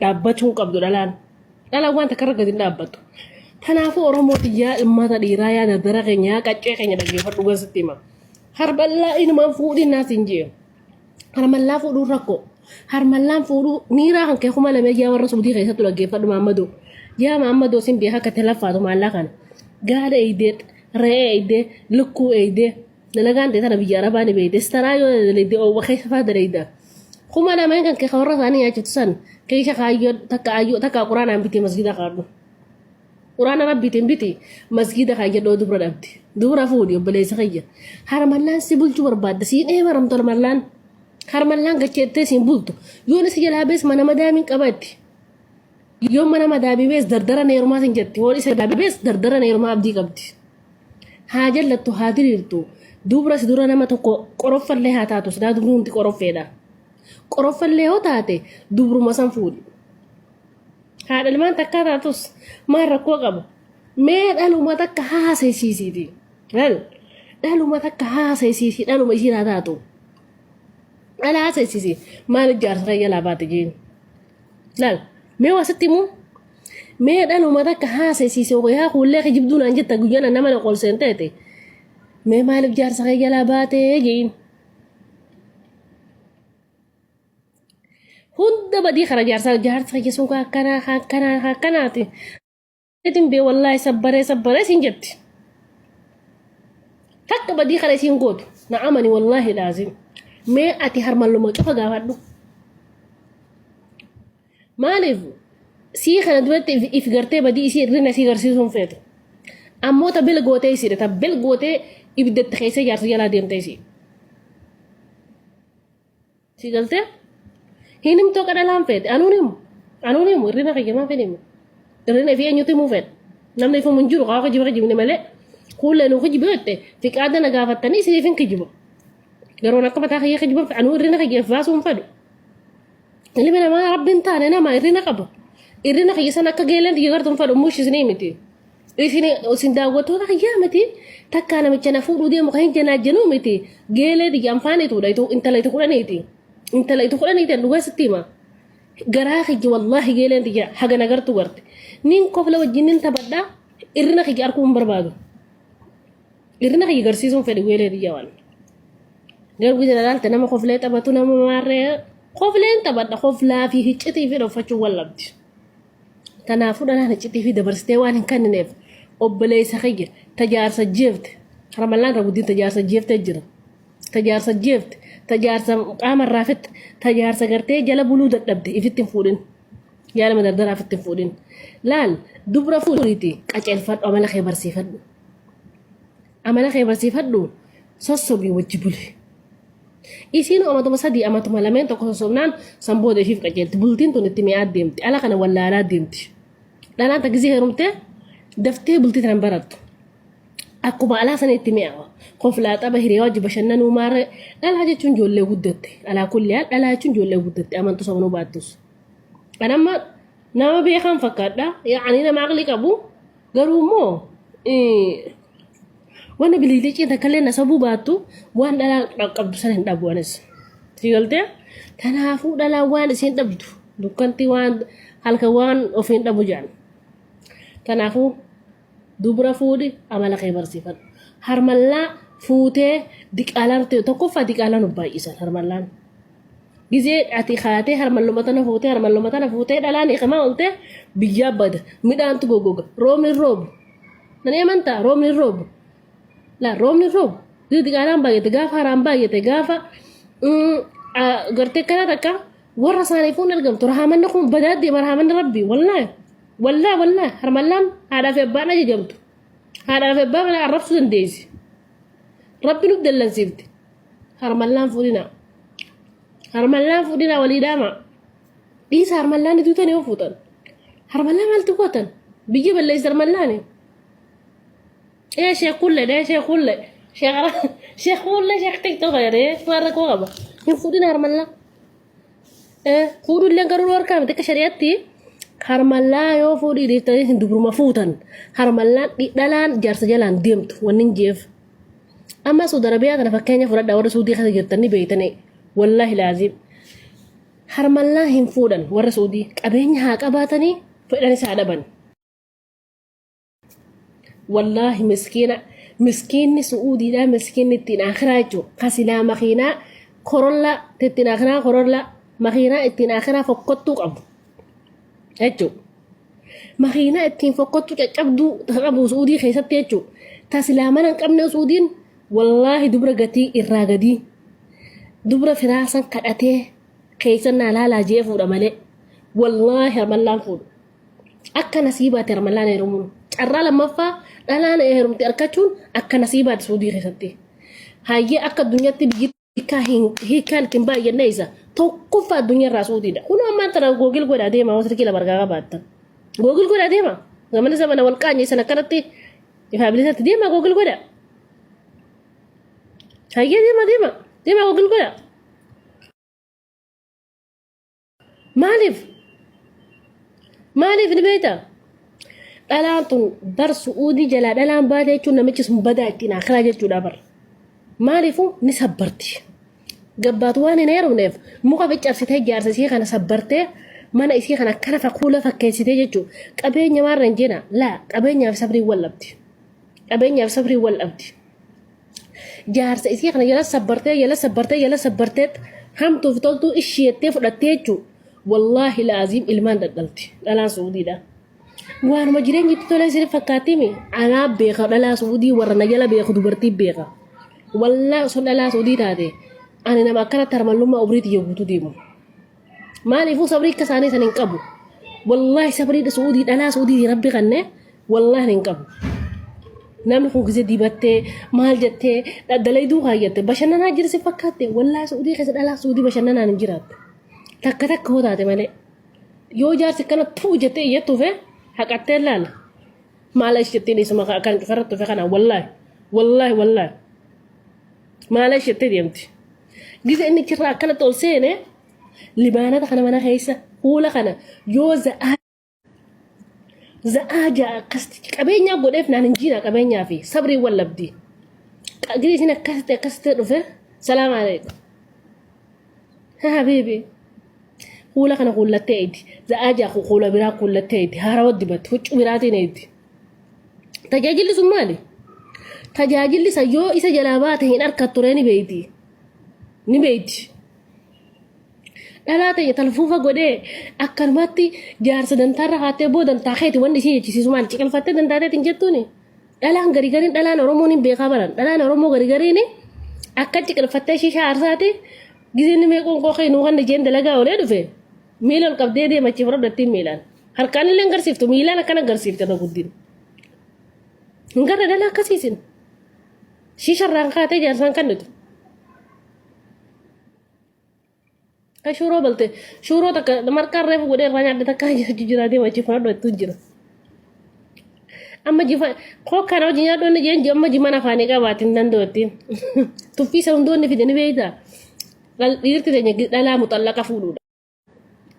dhaabbachuun qabdu dhalaan wanta karra gadi dhaabbatu. Kanaafuu Oromootiyaa ilmaata dhiiraa yaa dardara keenya qaccee keenya dhaggeeffadhu goositti hima. Harmallaa inumaan fuudhin naas hin jee. Harmallaa fuudhuun rakkoo. Harmallaan fuudhuu miiraa kan kee kuma lamee yaa warra suudii keessattu dhaggeeffadhu Maammadoo. Yaa Maammadoo sin beekaa akka telaffaatu maallaa kana. Gaada eeydee, re'ee eeydee, lukkuu eeydee. Dalagaan ta'e tana biyya Arabaa ni beeyde. Staraa yoo dalaydee oowwa keessa fa'aa dalayda. Kuma lameen kan kee warra isaanii nyaachitu san keessa kaayyoo takka quraanaan bitee masgiida qaaddu. Quraana rabbiitiin biti masgiida kaayyadhoo dubra dhabdi. Dubra fuudhi obboleessa kiyya. Harmallaan si bulchuu barbaadda siin eebaramtu harmallaan. Harmallaan gacheettee siin bultu. Yoon si jalaa bees mana madaamiin qabatti. Yoon mana madaamii bees dardara neerumaa sin jetti. Yoon isa madaamii bees dardara neerumaa abdii qabdi. Haa jallattu haa diriirtu. Dubra si dura nama tokko qoroffallee haa taatu sidaa dubri hundi qoroffeedha. Qoroffallee yoo taate dubruma san fuudhi. Haadha ilmaan takka taatus maal rakkoo qaba. Mee dhaluma takka haasaysiisiiti. Dhaluma takka haasaysiisi dhaluma ishiin haa taatu. Dhala haasaysiisi maal ijaarsa fayyaa laabaate jeen. Mee wasitti immoo mee dhaluma takka haasaysiisi yaa kuullee kijibduun aan jetta guyyaan nama na qolseen ta'e. Mee maaliif jaarsa fayyaa laabaate jeen. Hunda badii kara jaarsa fayyaa sun akkanaati. Itin bee wallaahi sabbaree siin jetti. Takka badii kara isiin gootu na'amani wallaahi laazim. Mee ati harmalluma cufa gaafadhu. Maaliif sii kana duratti if gartee badii isii irrina isii garsiisuun feetu. Ammoo ta bil gootee isiidha ta bil gootee ibidatti keessa jaarsa jalaa deemte isii. Si galtee? Hinim to kada lam fed anonim irina kaya ma fenim irina fi anyuti mu fed namne ifu munjuru ka jibe male kulle no jibete fi kada na gafatani si fin kijibo garona ka mata kaya kijibo anu irina kaya fasum fadu اللي بنا ما ربي انت انا ما irina qaba irina kaya sana ka gelen di gartum fadu mush sinimiti isini osindawato ka yamati takana michana fudu de mo kan jana janumiti gele di amfani to dai to intala to kulaniti انت لا تقول اني تلوه ستيما غراخي والله جيلن دي حاجه نغرت ورت نين قبل وجين انت بدا ارنا خي اركم بربادو ارنا خي غرسيسون فدي ويله دي يوان غير بيجي دال تنما خوفله تباتو نما ماره خوفله انت بدا خوفلا في هيتي في دفچو ولبد تنافو دنا هيتي في دبرستي وان كان نيف اوبلي سخي تجار سجفت رملان رودي تجار سجفت جرا تجار سجفت تجارس قام الرافت تجارس غرتي جلا بلود دبد افتن فودين يالا مدردر افتن فودين لال دبر فوديتي قچل فد امل خيبر سيفد امل خيبر سيفد سوسوبي وجبل اسين امه مسدي امه ملامن تو سومنان سمبود فيف قچل بولتين تو نتمي ادمت الا كان ولا لا دمت لا تجزي هرمته دفتي بولتي تنبرت aku bala sana itimiya qof la taba hiri wajib shannan umar dal haje chunjol le guddate ala kulli hal dal chunjol le guddate amantu sabnu batus anama nama be kan fakada yani na magli kabu garumo wana bilili ci takalena sabu batu wan dala qabdu sanen dabwanes sigalte tanafu dala wan sin dabdu dukanti wan halka wan ofin dabujan tanafu dubra fuudi amala khaybar sifat harmalla fuute diqalarte tokkofa diqalanu baayisan harmallan gize ati khate harmallu matana fuute dalani khama ulte biyabad midan tu gogoga rob nani manta rob la rob diqalan baayete gafa haram baayete gafa garte kana taka warra sanifun algam turhamannakum badadi marhaman rabbi والله هرملان هذا في بانا جمت هذا في بانا عرفت سنديزي ربي نبدل لنسيبت هرملان فودنا وليداما ليس هرملان دوتاني وفوتن هرملان مالتقوتن بيجيب اللي يسر ملاني ايش يقول لي شيخ تيك غير ايه فارك وغبا يفودنا هرملان فودو اللي قرروا وركام تك شريعتي harmalla yo fodi de tay dubruma futan harmalla di dalan jar sajalan demt wonin jef amma so darabiya kana fakanya fura da wada sudi khasa jirtani beytane wallahi lazim harmallaa hin fuudhan warra Suudii qabeenya haa qabaatanii fedhan isaa dhaban. Wallaahi miskiinni Suudiidhaa miskiinni ittiin akhiraa jechuudha. Kasilaa makiinaa korolla ittiin akhiraa korolla makiinaa ittiin akhiraa fokkottuu qabu jechuudha. Makiinaa ittiin fokkottuu caccabduu qabu Suudii keessatti jechuudha. Tasilaa mana hin qabne Suudiin wallaahi dubra gatii irraa gadii dubra firaasan kadhatee keessan naa laalaa jee fuudha malee wallaahi harmallaan fuudhu. Akka nasiibaatti harmallaan heerumuun carraa lammaffaa dhalaan heerumte argachuun akka nasiibaatti Suudii keessatti. Hayyee akka addunyaatti biyyi hiikaan ittiin baay'inne isa tokkoffaa addunyaarraa Suudiidha. Kun ammaan tana googil godhaa deema waan sirkii labargaa qabaattan. Googil godhaa deema. Gamana zamana wal qaanyee sana kanatti ifaa bilisatti deema googil godhaa. Hayyee deema googil godhaa. Maaliif ni beektaa? Dhalaan tun bar Suudii jalaa dhalaan baatee jechuun namichi sun badaa ittiin akhiraa jechuudha bar. Maaliifuu ni sabbarti. Gabbaatu waan hin heerumneef muka biccabsitee ijaarsa isii kana sabbartee mana isii kana akkana fakkuula fakkeessitee jechuudha. Qabeenya maarra hin jeena laa qabeenyaaf sabrii wal dhabdi. Jaarsa isii kana yala sabbartee hamtuuf toltuu isheettee fudhattee jechuudha. Wallaahi laaziim ilmaan dadhalti dhalaan Suudiidha. Waanuma jireenyi itti tola isin fakkaatimi anaa beeka dhalaa Suudii warra na jala beeku dubartii beeka. Wallaahi osoo dhalaa Suudii taate ani nama akkanatti harmallummaa obriitti yooguutu deemu. Maaliifuu sabrii akka isaanii san hin qabu. Wallaahi sabrii Suudii dhalaa Suudii rabbi kannee wallaahi hin qabu. Namni kun gisee dibattee maal jettee dhaddalay duukaa jettee bashannanaa jirsi fakkaatte wallaahi Suudii keessa dhalaa Suudii bashannanaan hin jiraattu. Takka hoo taate malee yoo jaarsi kana tuu jettee iyyattuufe haqattee laala. Maala isheettiin isuma kan cufarrattu fe kana wallaahi. Maala isheettee deemti. Gisee inni cirraa akkana tol seene libaanata kana mana keessa fuula kana yoo za'aa ja'a akkasitti qabeenyaa godheef naan hin jiina qabeenyaa fi sabrii wal labdi. Gisee isin akkasitti dhufe salaam alaikum. Habibi. Kuula kana kuulattee eeti. Za'aa ja'a kuula biraa kuulattee eeti. Haarawaa dibatti huccuu biraatiin eeti. Tajaajilli sun maali? Tajaajilli isa yoo isa jalaa baate hin harkattu turee ni beeyti. Dhalaa ta'e talfuufa godhee akkanumatti jaarsa dantaarra haatee boo dantaa keeti wanni ishee jechisiisu maali? Ciqilfattee dantaateetiin jettuuni. Dhalaan garigariin dhalaan Oromoon hin beekaa baran. Dhalaan Oromoo garigariin akka ciqilfattee shishaa aarsaati. Giseen meeqoon qoqee nuu kan jeen dalagaa olee dhufe. Miilaan qabdee deemachi fudhattiin miilaan. Harkaan illee agarsiiftu miilaan akkana agarsiifte ta'u guddin. Hin garra dhala akkasiisin. Shisharraan kaatee jaarsaan kennitu. Shuroo balte shuroo takka marqaan reefu godhee irraa nyaadde takka jira deemachi fudhadhu jira. Amma jifa koo kana hojii nyaaddoonni jeen amma jiman afaanii qabaatiin danda'attiin. Tuffisa hundoonni fidanii beeytaa. Dhiirti teenya dhalaa muxallaqa fuudhuudha.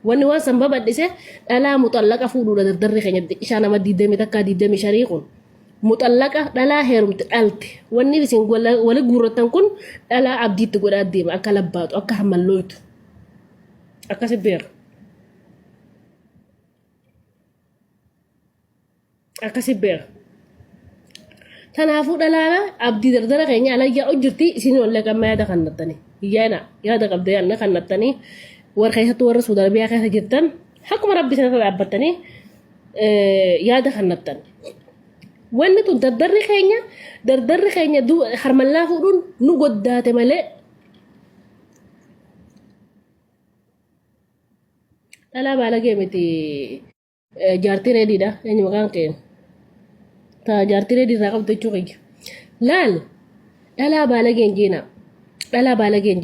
Wanni waan san babadhise dhalaa muxallaqa fuudhuudha dardarri keenya ishaa nama 20 takka 25 kun. Muxallaqa dhalaa heerumte dhalte. Wanni isin wali guurratan kun dhalaa abdiitti godhaa deema akka labbaatu akka harmallooytu. Akkasi beera. Kanaafuu dhalaa abdii dardara keenya alayyaa hojjirti isin wallee gamma yaada kannattani. Yaada qabdee yaadna kannattanii warra keessattuu warra Suudi Arabiyaa keessa jirtan akkuma rabbi sana dhaabbattanii yaada kannattan. Wanni tun dardarri keenya harmallaa fuudhuun nu goddaate malee dhalaa baalagee miti jaartii reediidha eenyu maqaan keen taa jaartii reedii irraa qabdu jechuu kiyya laal dhalaa baalageen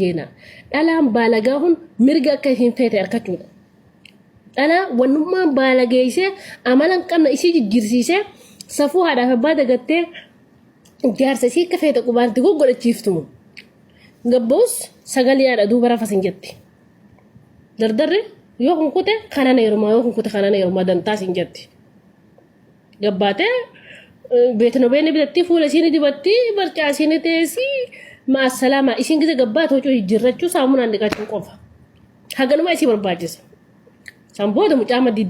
jeena dhalaan baalagaa kun mirga akka hin feete harkachuudha dhalaa wannummaan baalageessee amalan qabna isii jijjiirsiisee safuu haadhaaf abbaa dagattee jaarsa isii akka feete qubaanti godhachiiftu gabboos sagalee haadha duuba rafas hin jetti dardarri yoo kun kute kanana yeruma dantaas hin jetti gabbaatee beetno beeni bitatti fuula isiin dibatti barcaa isiin teessi maasalama isiin gise gabbaat hojii jirrachuu saamunaan dhiqachuu qofa haganuma isii barbaachisa san booda mucaa maddii